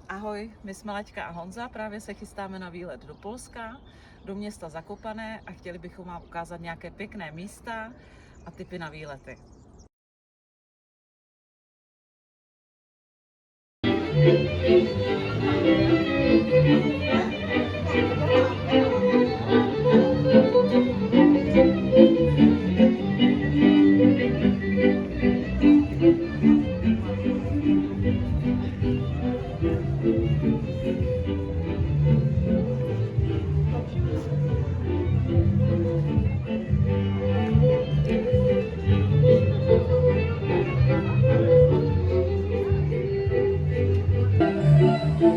Ahoj, my jsme Laďka a Honza, právě se chystáme na výlet do Polska, do města Zakopané a chtěli bychom vám ukázat nějaké pěkné místa a tipy na výlety.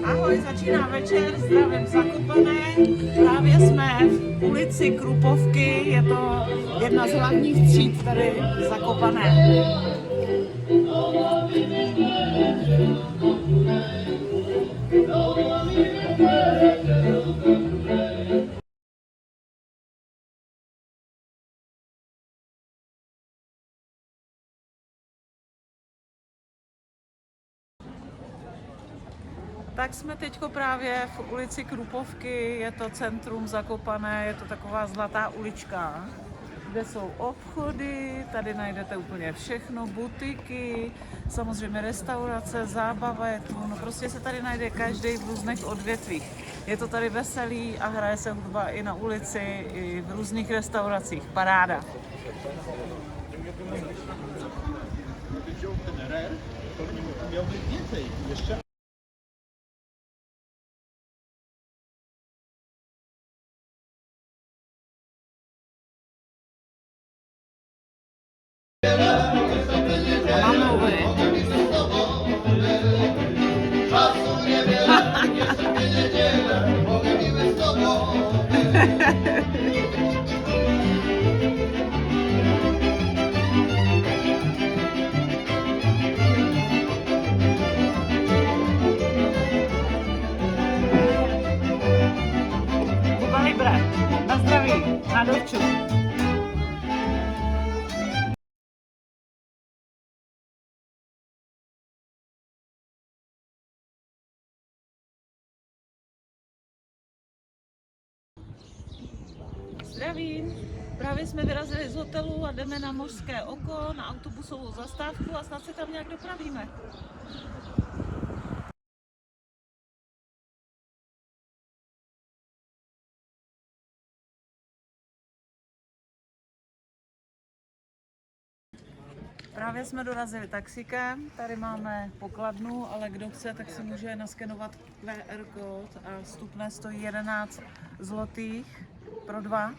Ahoj, začíná večer, zdravím Zakopané. Právě jsme v ulici Krupovky, je to jedna z hlavních tříd tady v Zakopané. Tak jsme teďko právě v ulici Krupovky, je to centrum Zakopané, je to taková zlatá ulička, kde jsou obchody, tady najdete úplně všechno, butiky, samozřejmě restaurace, zábava je tu, no prostě se tady najde každý v různých odvětvích. Je to tady veselý a hraje se hudba i na ulici, i v různých restauracích, paráda. Miał być więcej jeszcze. Mám mluvy. Kuba Libre, na zdraví, na dovču. Zdravím. Právě jsme vyrazili z hotelu a jdeme na Mořské oko, na autobusovou zastávku a snad se tam nějak dopravíme. Právě jsme dorazili taxikem, tady máme pokladnu, ale kdo chce, tak si může naskenovat QR kód a vstupné stojí 11 zlotých pro dva.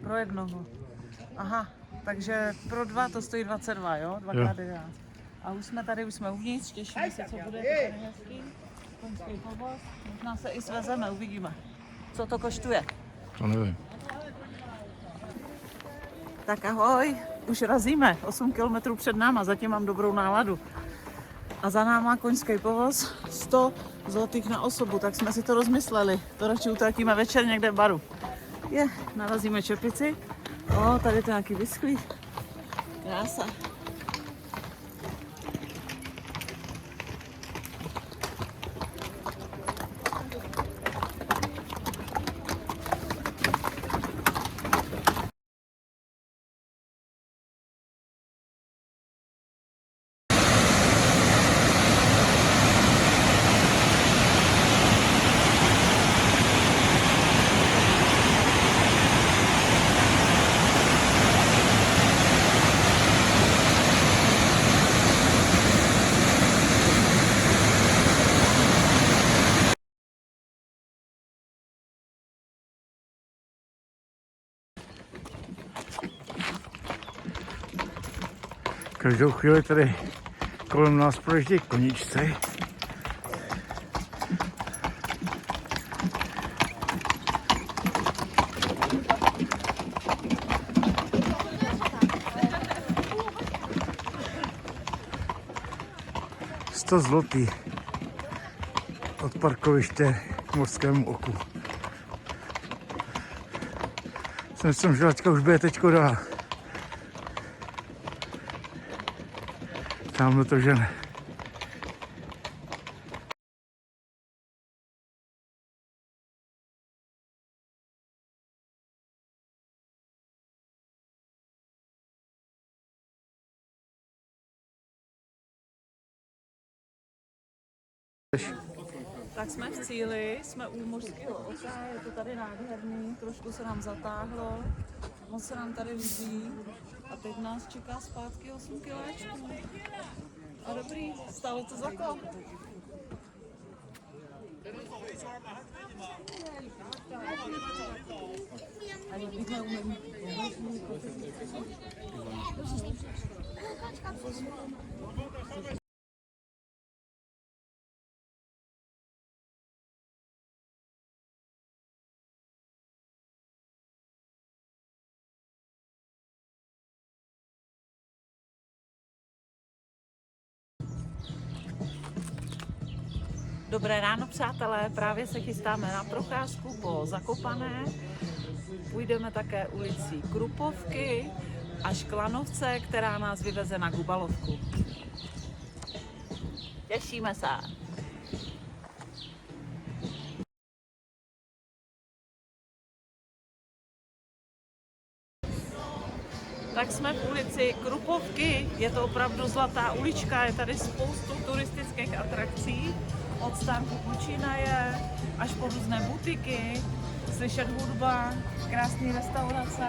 Pro jednoho. Aha, takže pro dva to stojí 22, jo? 2x11. A už jsme tady, už jsme uvnitř, těšíme se, co bude, to je hezký. Koňský povoz, možná se i svezeme, uvidíme. Co to koštuje? To nevím. Tak ahoj, už razíme, 8 kilometrů před náma, zatím mám dobrou náladu. A za náma koňský povoz, 100 zlotých na osobu, tak jsme si to rozmysleli. To radši utratíme večer někde v baru. Narazíme čepici. Tady to nějaký vyschlý. Krása. Každou chvíli tady kolem nás projíždějí koníčci. $100 zlotý od parkoviště k Mořskému oku. Jsem že Laďka už bude teďko dál. Tamhle to žene. Tak jsme v cíli, jsme u mořského oka, je to tady nádherný, trošku se nám zatáhlo, moc se nám tady líbí a teď nás čeká zpátky 8 kiláčků. A dobrý, stálo to za to. Dobré ráno, přátelé, právě se chystáme na procházku po Zakopané. Půjdeme také ulicí Krupovky až k lanovce, která nás vyveze na Gubalovku. Těšíme se. Tak jsme v ulici Krupovky, je to opravdu zlatá ulička, je tady spoustu turistických atrakcí. Od stánku počínaje až po různé butiky, slyšet hudba, krásné restaurace,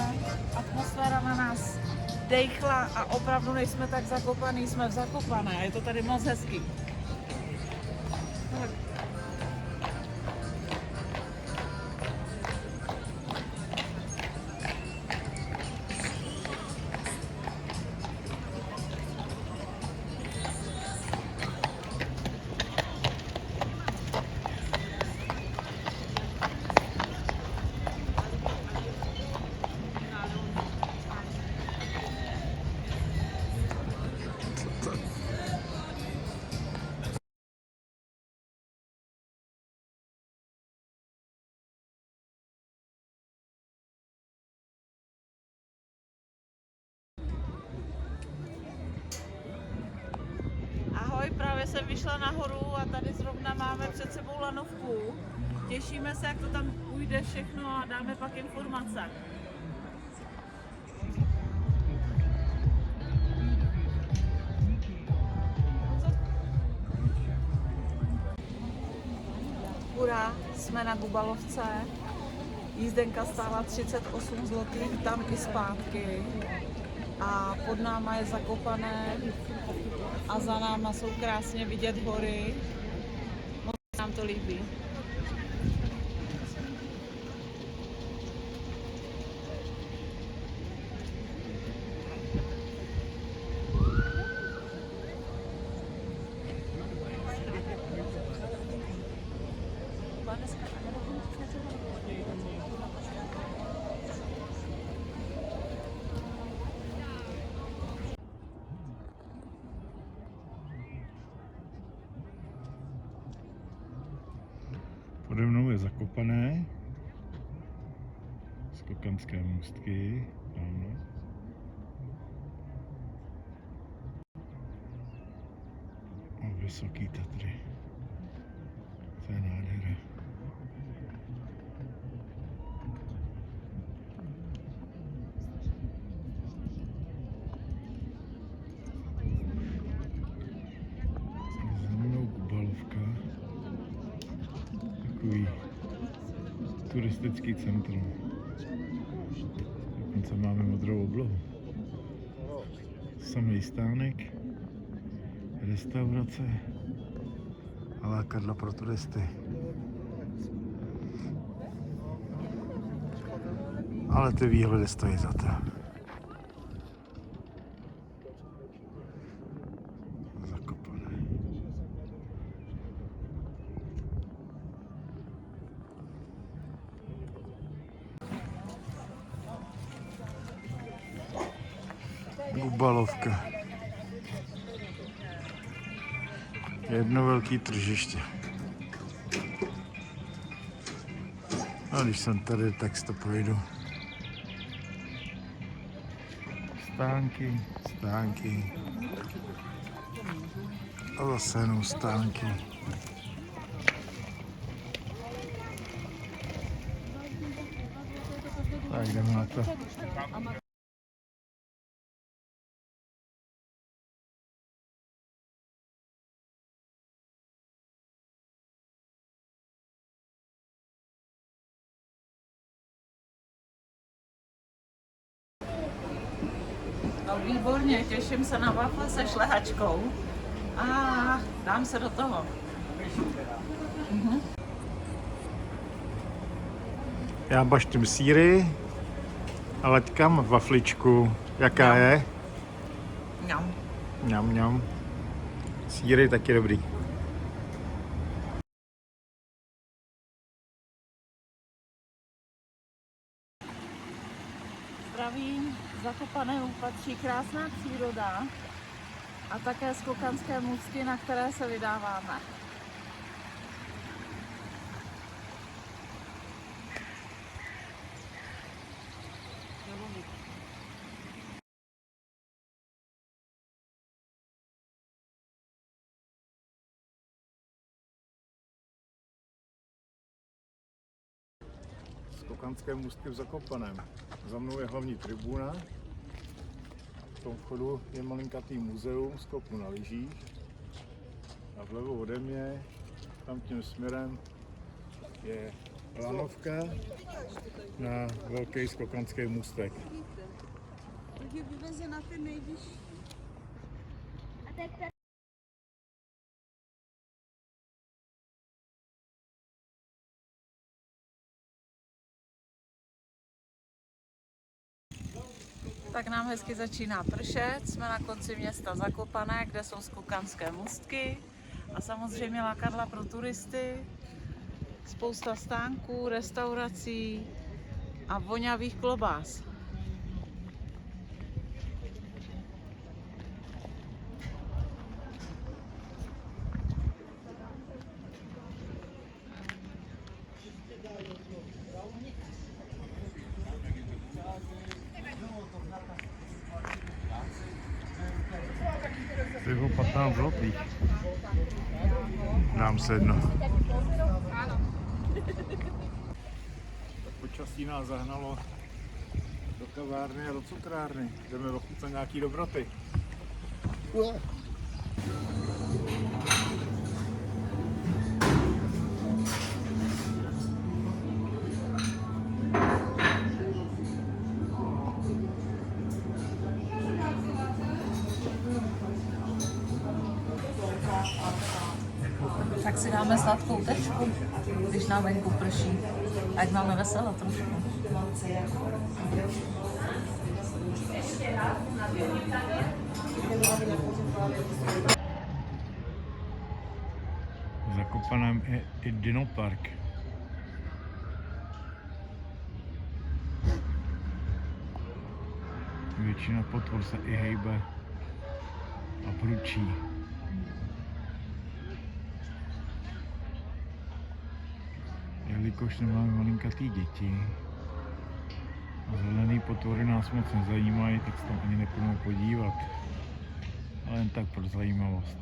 atmosféra na nás dejchla a opravdu nejsme tak zakopaný, jsme v Zakopané, je to tady moc hezký. Tak. Ahoj, právě jsem vyšla nahoru a tady zrovna máme před sebou lanovku. Těšíme se, jak to tam půjde všechno a dáme pak informace. Hurá, jsme na Gubalovce. Jízdenka stála 38 zlotých tam i zpátky. A pod náma je Zakopané a za náma jsou krásně vidět hory. Moc se nám to líbí. Pode mnou je Zakopané, Skokanské můstky, ano. A Vysoký Tatry. To je nádhera. Za mnou Gubalovka. Takový turistický centrum. Dokonce máme modrou oblohu. Samý stánek, restaurace a lákadla pro turisty. Ale ty výhledy stojí za to. Zakopané. Gubalovka. Jedno velké tržiště. A když jsem tady, tak si to projdu. Stánky, stánky. A zase jenom stánky. Tak jdeme na to. No, výborně, těším se na wafle se šlehačkou. A dám se do toho. Já baštím sýry a letkám wafličku. Jaká je? Mňam. Mňam, mňam. Sýry taky dobrý. Zdravím, Zakopanému patří krásná příroda a také skokanské můstky, na které se vydáváme. Skokanské můstky v Zakopaném. Za mnou je hlavní tribuna. V tom vchodu je malinkatý muzeum skoku na lyžích. A vlevo ode mě, tam tím směrem, je lanovka na velký skokanský můstek. Tak je vyveze na ten nejvyšší. Tak nám hezky začíná pršet, jsme na konci města Zakopané, kde jsou skokanské můstky a samozřejmě lákadla pro turisty, spousta stánků, restaurací a vonavých klobás. Pivo 15 zlotých. Dám se jedno. Tak počasí nás zahnalo do kavárny a do cukrárny. Jdeme ochutnat nějaký dobroty. Tak si dáme sladkou tečku, když nám venku prší. Ať máme veselo trošku. V Zakopaném je i dinopark. Většina potvor se i hejbe a průčí. Jelikož nemáme malinkatý děti a zelený potvory nás moc nezajímají, tak se tam ani nepůjdeme podívat. Ale jen tak pro zajímavost.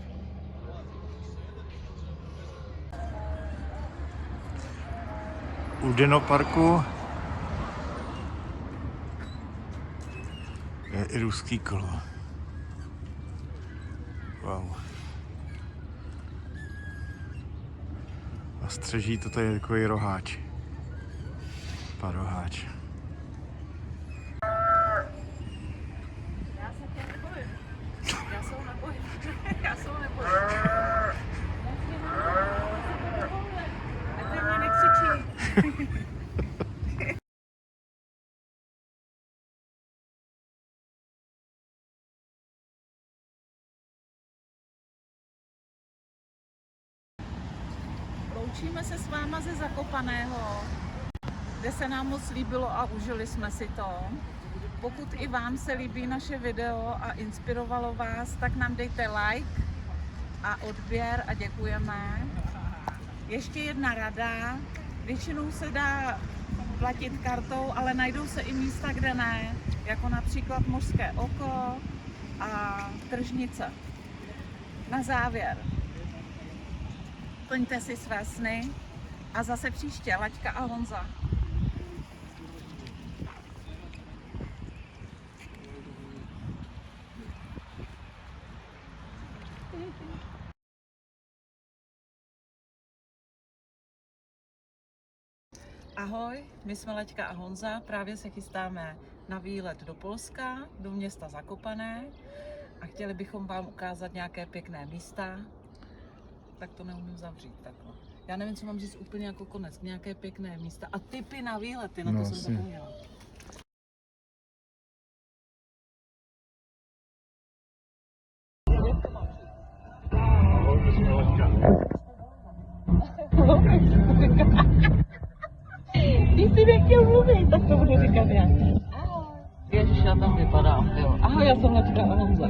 U dinoparku je i ruský kolo. Wow. A střeží to tady takový roháč. Paroháč. Já se tě nebojím. Já se ho nebojím. Já se ho nebojím. Ať na mě nekřičí. Loučíme se s váma ze Zakopaného, kde se nám moc líbilo a užili jsme si to. Pokud i vám se líbí naše video a inspirovalo vás, tak nám dejte like a odběr a děkujeme. Ještě jedna rada, většinou se dá platit kartou, ale najdou se i místa, kde ne, jako například Mořské oko a Tržnice. Na závěr, plňte si své sny a zase příště Laďka a Honza. Ahoj, my jsme Laďka a Honza, právě se chystáme na výlet do Polska, do města Zakopané a chtěli bychom vám ukázat nějaké pěkné místa. Tak to neumím zavřít takhle. Já nevím, co mám říct úplně jako konec. Nějaké pěkné místa a tipy na výlety, na to jsem zapomněla. Když jsi nechtěl mluvit, tak to budu říkat já. Ježiš, já tam vypadám, jo. Ahoj, já jsem Lačka a Honza.